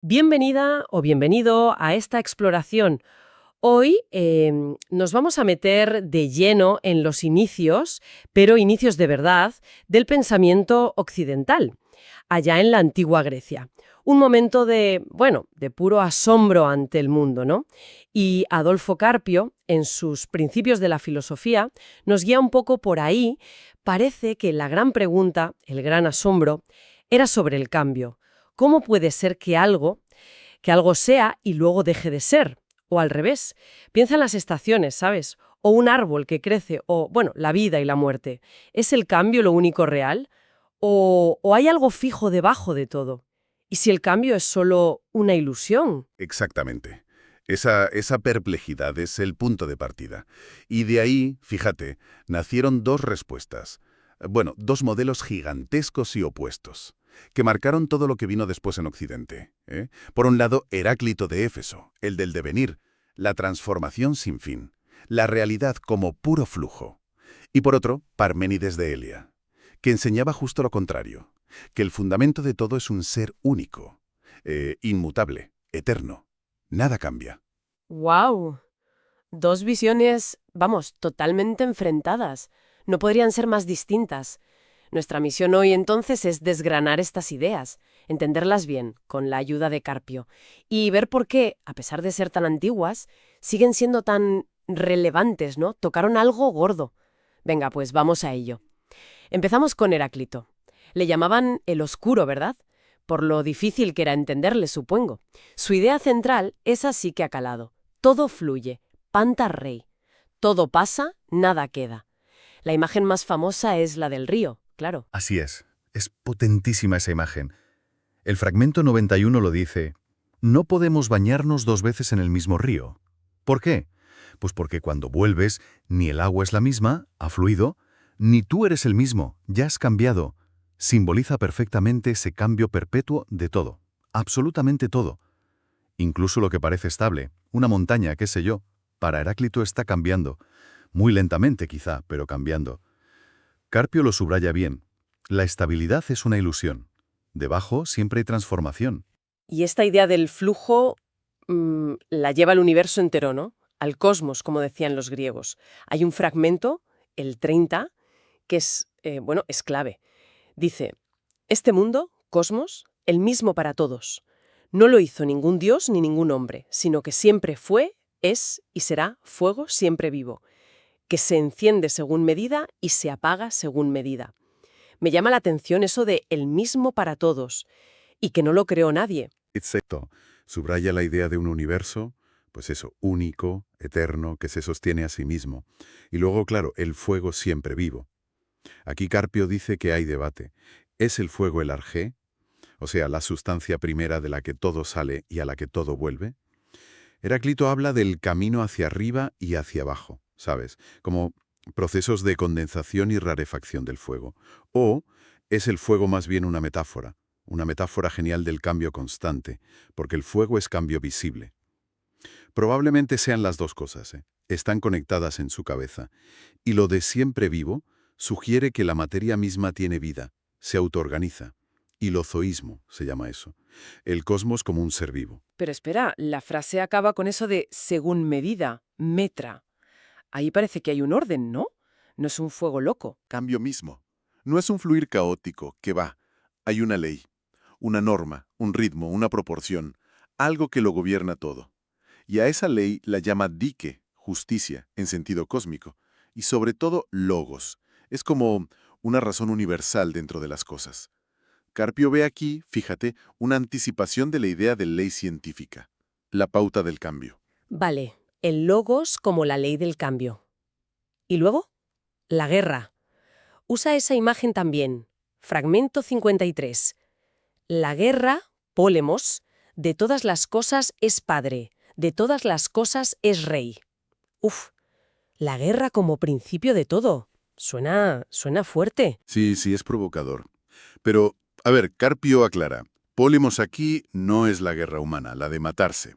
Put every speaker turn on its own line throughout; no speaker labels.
Bienvenida o bienvenido a esta exploración. Hoy nos vamos a meter de lleno en los inicios, pero inicios de verdad, del pensamiento occidental, allá en la antigua Grecia. Un momento de, bueno, de puro asombro ante el mundo, ¿no? Y Adolfo Carpio, en sus Principios de la Filosofía, nos guía un poco por ahí. Parece que la gran pregunta, el gran asombro, era sobre el cambio. ¿Cómo puede ser que algo sea y luego deje de ser? O al revés. Piensa en las estaciones, ¿sabes? O un árbol que crece, o, bueno, la vida y la muerte. ¿Es el cambio lo único real? ¿O hay algo fijo debajo de todo? ¿Y si el cambio es solo una ilusión?
Exactamente. Esa perplejidad es el punto de partida. Y de ahí, fíjate, nacieron dos respuestas. Bueno, dos modelos gigantescos y opuestos, que marcaron todo lo que vino después en Occidente. Por un lado, Heráclito de Éfeso, el del devenir, la transformación sin fin, la realidad como puro flujo. Y por otro, Parménides de Elia, que enseñaba justo lo contrario, que el fundamento de todo es un ser único, inmutable, eterno. Nada cambia.
¡Wow! Dos visiones, vamos, totalmente enfrentadas. No podrían ser más distintas. Nuestra misión hoy entonces es desgranar estas ideas, entenderlas bien, con la ayuda de Carpio, y ver por qué, a pesar de ser tan antiguas, siguen siendo tan relevantes, ¿no? Tocaron algo gordo. Venga, pues vamos a ello. Empezamos con Heráclito. Le llamaban el oscuro, ¿verdad? Por lo difícil que era entenderle, supongo. Su idea central es así que ha calado. Todo fluye, panta rey. Todo pasa, nada queda. La imagen más famosa es la del río, claro.
Así es potentísima esa imagen. El fragmento 91 lo dice: no podemos bañarnos dos veces en el mismo río. ¿Por qué? Pues porque cuando vuelves, ni el agua es la misma, ha fluido, ni tú eres el mismo, ya has cambiado. Simboliza perfectamente ese cambio perpetuo de todo, absolutamente todo. Incluso lo que parece estable, una montaña, qué sé yo, para Heráclito está cambiando. Muy lentamente quizá, pero cambiando. Carpio lo subraya bien. La estabilidad es una ilusión. Debajo siempre hay transformación.
Y esta idea del flujo la lleva al universo entero, ¿no? Al cosmos, como decían los griegos. Hay un fragmento, el 30, que es clave. Dice, este mundo, cosmos, el mismo para todos. No lo hizo ningún dios ni ningún hombre, sino que siempre fue, es y será fuego siempre vivo, que se enciende según medida y se apaga según medida. Me llama la atención eso de el mismo para todos, y que no lo creó nadie.
Exacto. Subraya la idea de un universo, pues eso, único, eterno, que se sostiene a sí mismo. Y luego, claro, el fuego siempre vivo. Aquí Carpio dice que hay debate. ¿Es el fuego el arjé? O sea, la sustancia primera de la que todo sale y a la que todo vuelve. Heráclito habla del camino hacia arriba y hacia abajo, ¿sabes? Como procesos de condensación y rarefacción del fuego. O es el fuego más bien una metáfora genial del cambio constante, porque el fuego es cambio visible. Probablemente sean las dos cosas, ¿eh? Están conectadas en su cabeza. Y lo de siempre vivo sugiere que la materia misma tiene vida, se autoorganiza. Hilozoísmo se llama eso. El cosmos como un ser vivo.
Pero espera, la frase acaba con eso de según medida, metra. Ahí parece que hay un orden, ¿no? No es un fuego loco.
Cambio mismo. No es un fluir caótico que va. Hay una ley, una norma, un ritmo, una proporción, algo que lo gobierna todo. Y a esa ley la llama dike, justicia, en sentido cósmico, y sobre todo logos. Es como una razón universal dentro de las cosas. Carpio ve aquí, fíjate, una anticipación de la idea de ley científica, la pauta del cambio.
Vale, el logos como la ley del cambio. ¿Y luego? La guerra. Usa esa imagen también. Fragmento 53. La guerra, polemos, de todas las cosas es padre, de todas las cosas es rey. Uf, la guerra como principio de todo. Suena fuerte.
Sí, es provocador. Pero, a ver, Carpio aclara. Pólemos aquí no es la guerra humana, la de matarse.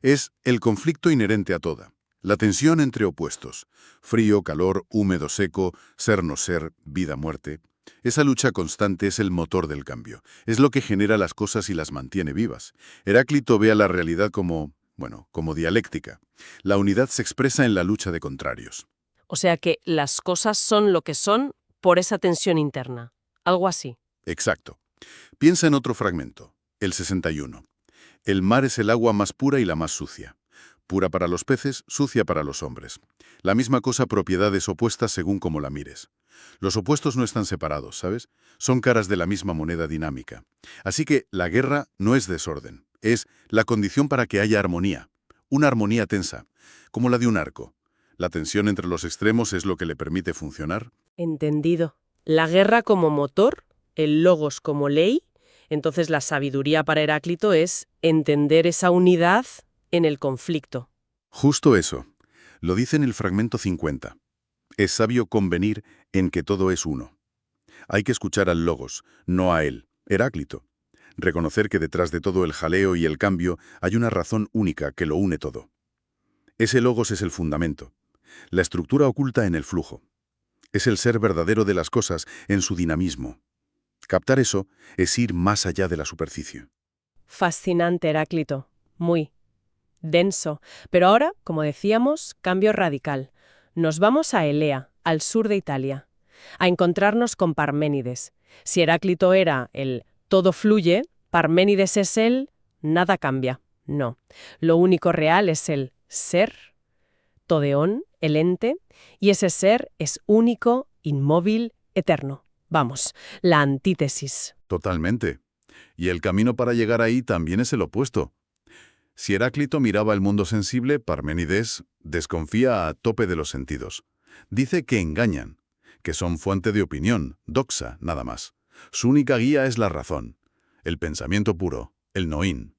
Es el conflicto inherente a toda. La tensión entre opuestos. Frío, calor, húmedo, seco, ser, no ser, vida, muerte. Esa lucha constante es el motor del cambio. Es lo que genera las cosas y las mantiene vivas. Heráclito ve a la realidad como, bueno, como dialéctica. La unidad se expresa en la lucha de contrarios.
O sea que las cosas son lo que son por esa tensión interna. Algo así.
Exacto. Piensa en otro fragmento, el 61. El mar es el agua más pura y la más sucia. Pura para los peces, sucia para los hombres. La misma cosa, propiedades opuestas según como la mires. Los opuestos no están separados, ¿sabes? Son caras de la misma moneda dinámica. Así que la guerra no es desorden, es la condición para que haya armonía. Una armonía tensa, como la de un arco. La tensión entre los extremos es lo que le permite funcionar.
Entendido. La guerra como motor, el logos como ley. Entonces la sabiduría para Heráclito es entender esa unidad en el conflicto.
Justo eso. Lo dice en el fragmento 50. Es sabio convenir en que todo es uno. Hay que escuchar al logos, no a él, Heráclito. Reconocer que detrás de todo el jaleo y el cambio hay una razón única que lo une todo. Ese logos es el fundamento, la estructura oculta en el flujo. Es el ser verdadero de las cosas en su dinamismo. Captar eso es ir más allá de la superficie.
Fascinante, Heráclito. Muy denso. Pero ahora, como decíamos, cambio radical. Nos vamos a Elea, al sur de Italia, a encontrarnos con Parménides. Si Heráclito era el todo fluye, Parménides es el nada cambia. No. Lo único real es el ser, todeón, el ente, y ese ser es único, inmóvil, eterno. Vamos, la antítesis.
Totalmente. Y el camino para llegar ahí también es el opuesto. Si Heráclito miraba el mundo sensible, Parménides desconfía a tope de los sentidos. Dice que engañan, que son fuente de opinión, doxa, nada más. Su única guía es la razón, el pensamiento puro, el noín.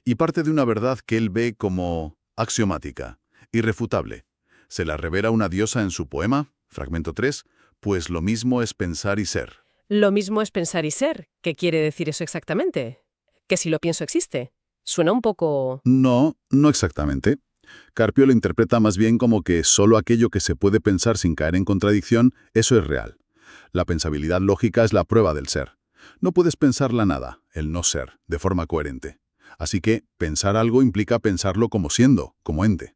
Y parte de una verdad que él ve como axiomática, irrefutable. Se la revela una diosa en su poema, fragmento 3, pues lo mismo es pensar y ser.
Lo mismo es pensar y ser. ¿Qué quiere decir eso exactamente? Que si lo pienso existe. Suena un poco...
No, no exactamente. Carpio lo interpreta más bien como que solo aquello que se puede pensar sin caer en contradicción, eso es real. La pensabilidad lógica es la prueba del ser. No puedes pensar la nada, el no ser, de forma coherente. Así que pensar algo implica pensarlo como siendo, como ente.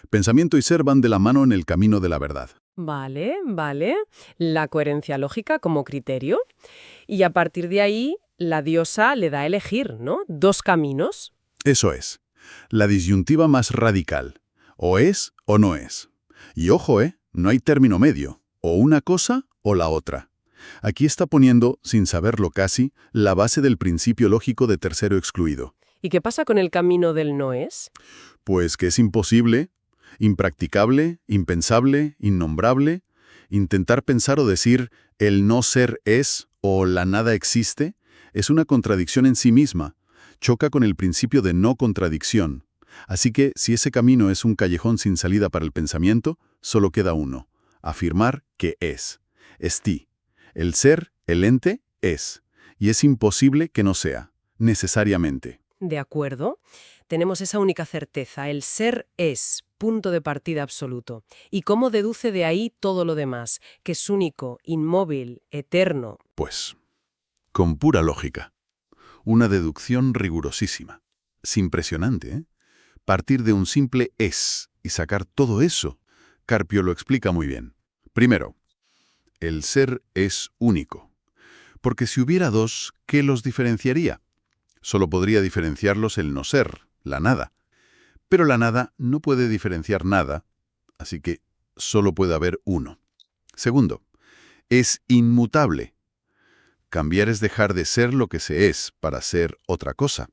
Pensamiento y ser van de la mano en el camino de la verdad.
Vale, vale. La coherencia lógica como criterio. Y a partir de ahí, la diosa le da a elegir, ¿no? Dos caminos.
Eso es. La disyuntiva más radical. O es o no es. Y ojo, no hay término medio. O una cosa o la otra. Aquí está poniendo, sin saberlo casi, la base del principio lógico de tercero excluido.
¿Y qué pasa con el camino del no es?
Pues que es imposible, impracticable, impensable, innombrable. Intentar pensar o decir el no ser es o la nada existe es una contradicción en sí misma. Choca con el principio de no contradicción. Así que, si ese camino es un callejón sin salida para el pensamiento, solo queda uno: afirmar que es. Esti. El ser, el ente, es. Y es imposible que no sea, necesariamente.
De acuerdo. Tenemos esa única certeza. El ser es, punto de partida absoluto. ¿Y cómo deduce de ahí todo lo demás? Que es único, inmóvil, eterno.
Pues, con pura lógica. Una deducción rigurosísima. Es impresionante, ¿eh? Partir de un simple es y sacar todo eso. Carpio lo explica muy bien. Primero, el ser es único. Porque si hubiera dos, ¿qué los diferenciaría? Solo podría diferenciarlos el no ser, la nada. Pero la nada no puede diferenciar nada, así que solo puede haber uno. Segundo, es inmutable. Cambiar es dejar de ser lo que se es para ser otra cosa.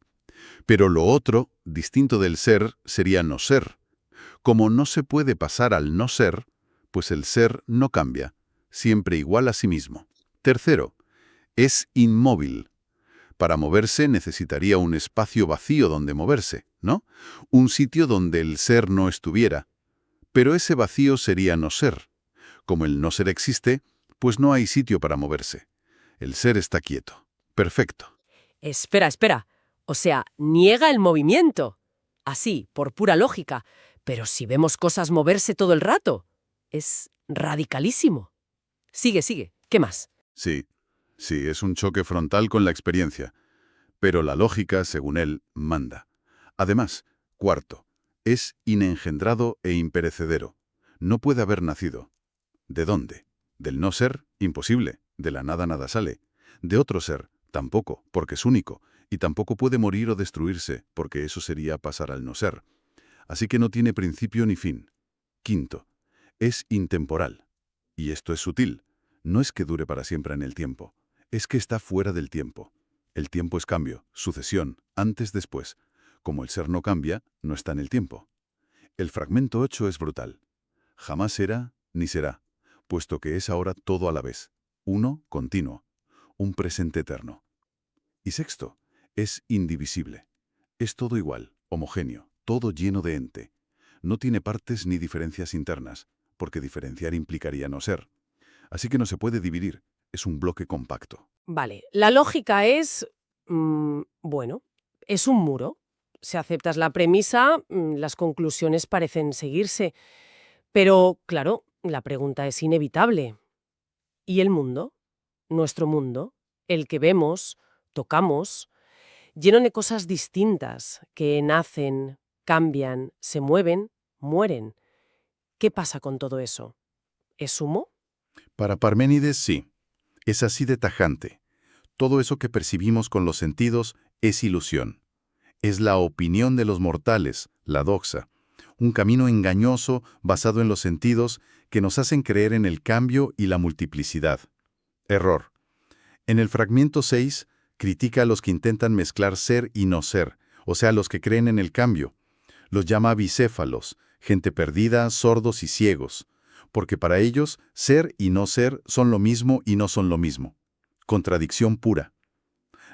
Pero lo otro, distinto del ser, sería no ser. Como no se puede pasar al no ser, pues el ser no cambia, siempre igual a sí mismo. Tercero, es inmóvil. Para moverse necesitaría un espacio vacío donde moverse, ¿no? Un sitio donde el ser no estuviera. Pero ese vacío sería no ser. Como el no ser existe, pues no hay sitio para moverse. El ser está quieto. Perfecto.
Espera, espera. O sea, niega el movimiento. Así, por pura lógica. Pero si vemos cosas moverse todo el rato, es radicalísimo. Sigue, sigue. ¿Qué más?
Sí.
Sí, es un choque frontal con la experiencia. Pero la lógica, según él, manda. Además, cuarto, es inengendrado e imperecedero. No puede haber nacido. ¿De dónde? Del no ser, imposible. De la nada nada sale. De otro ser, tampoco, porque es único. Y tampoco puede morir o destruirse, porque eso sería pasar al no ser. Así que no tiene principio ni fin. Quinto, es intemporal. Y esto es sutil. No es que dure para siempre en el tiempo. Es que está fuera del tiempo. El tiempo es cambio, sucesión, antes, después. Como el ser no cambia, no está en el tiempo. El fragmento 8 es brutal. Jamás era ni será, puesto que es ahora todo a la vez. Uno, continuo. Un presente eterno. Y sexto, es indivisible. Es todo igual, homogéneo, todo lleno de ente. No tiene partes ni diferencias internas, porque diferenciar implicaría no ser. Así que no se puede dividir, es un bloque compacto.
Vale, la lógica es, bueno, es un muro. Si aceptas la premisa, las conclusiones parecen seguirse. Pero, claro, la pregunta es inevitable. ¿Y el mundo? Nuestro mundo, el que vemos, tocamos, lleno de cosas distintas que nacen, cambian, se mueven, mueren. ¿Qué pasa con todo eso? ¿Es humo?
Para Parménides, sí. Es así de tajante. Todo eso que percibimos con los sentidos es ilusión. Es la opinión de los mortales, la doxa. Un camino engañoso basado en los sentidos que nos hacen creer en el cambio y la multiplicidad. Error. En el fragmento 6, critica a los que intentan mezclar ser y no ser, o sea, los que creen en el cambio. Los llama bicéfalos, gente perdida, sordos y ciegos, porque para ellos ser y no ser son lo mismo y no son lo mismo. Contradicción pura.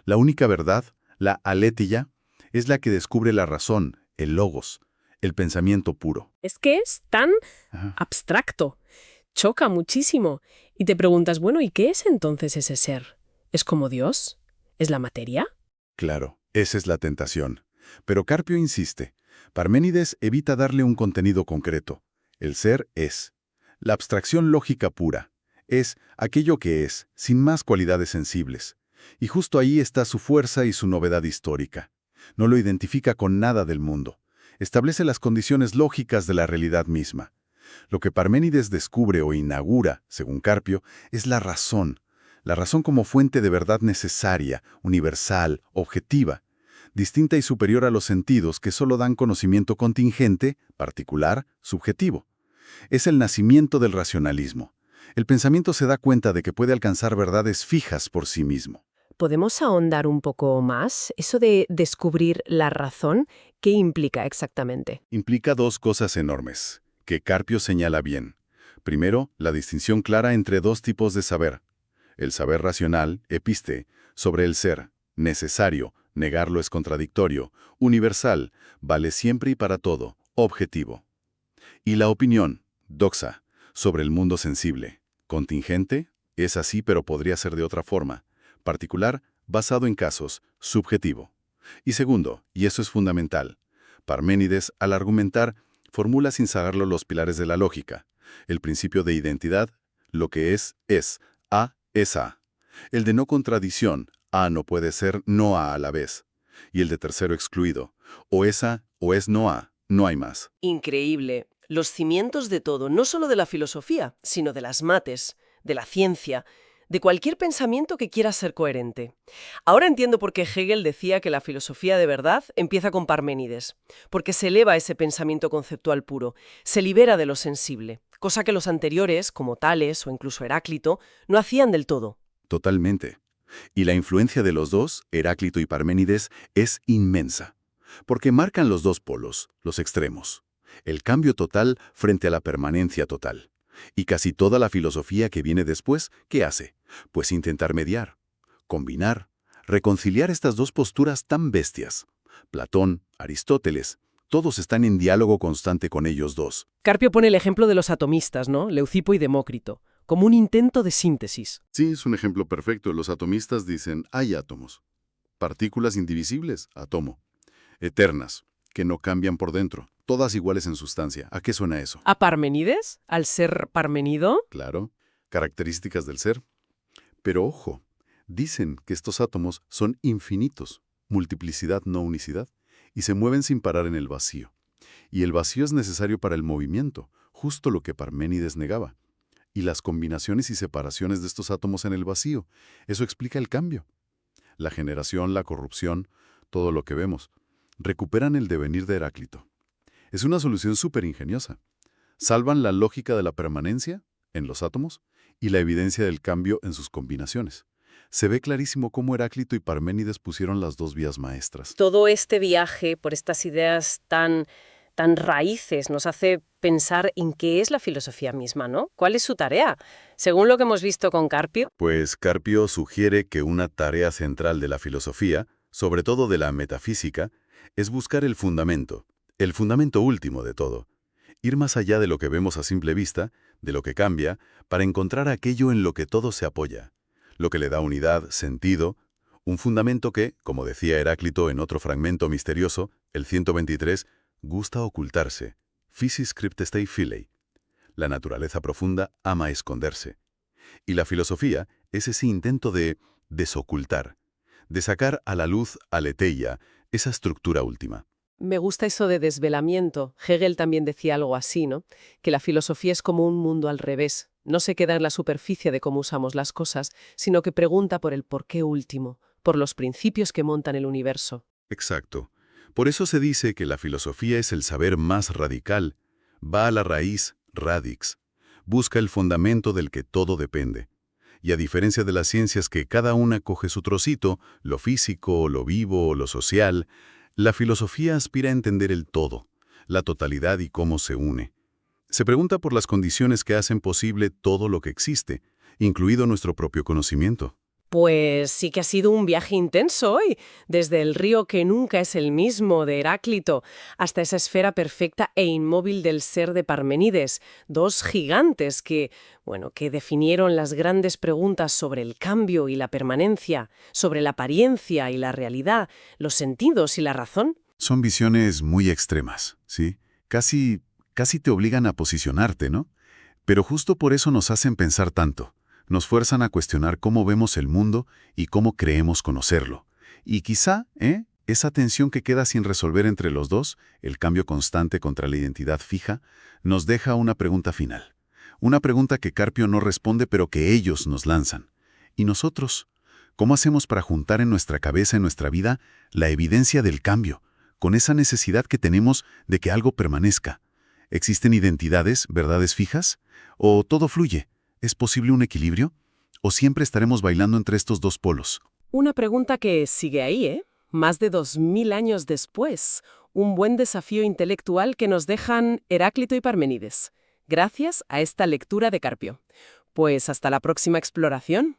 La única verdad, la aletheia, es la que descubre la razón, el logos, el pensamiento puro.
Es que es tan
Ajá.
abstracto, choca muchísimo. Y te preguntas, bueno, ¿y qué es entonces ese ser? ¿Es como Dios? ¿Es la materia?
Claro, esa es la tentación. Pero Carpio insiste. Parménides evita darle un contenido concreto. El ser es. La abstracción lógica pura. Es aquello que es, sin más cualidades sensibles. Y justo ahí está su fuerza y su novedad histórica. No lo identifica con nada del mundo. Establece las condiciones lógicas de la realidad misma. Lo que Parménides descubre o inaugura, según Carpio, es la razón como fuente de verdad necesaria, universal, objetiva, distinta y superior a los sentidos que solo dan conocimiento contingente, particular, subjetivo. Es el nacimiento del racionalismo. El pensamiento se da cuenta de que puede alcanzar verdades fijas por sí mismo.
¿Podemos ahondar un poco más? Eso de descubrir la razón, ¿qué implica exactamente?
Implica dos cosas enormes, que Carpio señala bien. Primero, la distinción clara entre dos tipos de saber. El saber racional, episte, sobre el ser, necesario, negarlo es contradictorio, universal, vale siempre y para todo, objetivo. Y la opinión, doxa, sobre el mundo sensible, contingente, es así pero podría ser de otra forma, particular, basado en casos, subjetivo. Y segundo, y eso es fundamental, Parménides, al argumentar, formula sin saberlo los pilares de la lógica, el principio de identidad, lo que es, A es A. El de no contradicción, A no puede ser no A la vez. Y el de tercero excluido, o es A o es no A, no hay más.
Increíble. Los cimientos de todo, no solo de la filosofía, sino de las mates, de la ciencia, de cualquier pensamiento que quiera ser coherente. Ahora entiendo por qué Hegel decía que la filosofía de verdad empieza con Parménides, porque se eleva ese pensamiento conceptual puro, se libera de lo sensible, cosa que los anteriores, como Tales o incluso Heráclito, no hacían del todo.
Totalmente. Y la influencia de los dos, Heráclito y Parménides, es inmensa, porque marcan los dos polos, los extremos. El cambio total frente a la permanencia total. Y casi toda la filosofía que viene después, ¿qué hace? Pues intentar mediar, combinar, reconciliar estas dos posturas tan bestias. Platón, Aristóteles, todos están en diálogo constante con ellos dos.
Carpio pone el ejemplo de los atomistas, ¿no? Leucipo y Demócrito, como un intento de síntesis.
Sí, es un ejemplo perfecto. Los atomistas dicen, hay átomos. Partículas indivisibles, átomo. Eternas, que no cambian por dentro. Todas iguales en sustancia. ¿A qué suena eso?
¿A Parménides? ¿Al ser Parmenido?
Claro, características del ser. Pero ojo, Dicen que estos átomos son infinitos, multiplicidad no unicidad, y se mueven sin parar en el vacío. Y el vacío es necesario para el movimiento, justo lo que Parménides negaba. Y las combinaciones y separaciones de estos átomos en el vacío, eso explica el cambio. La generación, la corrupción, todo lo que vemos, recuperan el devenir de Heráclito. Es una solución súper ingeniosa. Salvan la lógica de la permanencia en los átomos y la evidencia del cambio en sus combinaciones. Se ve clarísimo cómo Heráclito y Parménides pusieron las dos vías maestras.
Todo este viaje por estas ideas tan raíces nos hace pensar en qué es la filosofía misma, ¿no? ¿Cuál es su tarea? Según lo que hemos visto con Carpio.
Pues Carpio sugiere que una tarea central de la filosofía, sobre todo de la metafísica, es buscar el fundamento último de todo. Ir más allá de lo que vemos a simple vista, de lo que cambia, para encontrar aquello en lo que todo se apoya, lo que le da unidad, sentido, un fundamento que, como decía Heráclito en otro fragmento misterioso, el 123, gusta ocultarse, physis cryptestei philei. La naturaleza profunda ama esconderse. Y la filosofía es ese intento de desocultar, de sacar a la luz aletheia, esa estructura última.
Me gusta eso de desvelamiento. Hegel también decía algo así, ¿no? Que la filosofía es como un mundo al revés. No se queda en la superficie de cómo usamos las cosas, sino que pregunta por el porqué último, por los principios que montan el universo.
Exacto. Por eso se dice que la filosofía es el saber más radical. Va a la raíz, radix. Busca el fundamento del que todo depende. Y a diferencia de las ciencias que cada una coge su trocito, lo físico, lo vivo, lo social, la filosofía aspira a entender el todo, la totalidad y cómo se une. Se pregunta por las condiciones que hacen posible todo lo que existe, incluido nuestro propio conocimiento.
Pues sí que ha sido un viaje intenso hoy, desde el río que nunca es el mismo de Heráclito hasta esa esfera perfecta e inmóvil del ser de Parménides, dos gigantes que definieron las grandes preguntas sobre el cambio y la permanencia, sobre la apariencia y la realidad, los sentidos y la razón.
Son visiones muy extremas, ¿sí? Casi te obligan a posicionarte, ¿no? Pero justo por eso nos hacen pensar tanto. Nos fuerzan a cuestionar cómo vemos el mundo y cómo creemos conocerlo. Y quizá, esa tensión que queda sin resolver entre los dos, el cambio constante contra la identidad fija, nos deja una pregunta final. Una pregunta que Carpio no responde, pero que ellos nos lanzan. ¿Y nosotros? ¿Cómo hacemos para juntar en nuestra cabeza, en nuestra vida, la evidencia del cambio, con esa necesidad que tenemos de que algo permanezca? ¿Existen identidades, verdades fijas? ¿O todo fluye? ¿Es posible un equilibrio? ¿O siempre estaremos bailando entre estos dos polos?
Una pregunta que sigue ahí, Más de 2000 años después. Un buen desafío intelectual que nos dejan Heráclito y Parménides, gracias a esta lectura de Carpio. Pues hasta la próxima exploración.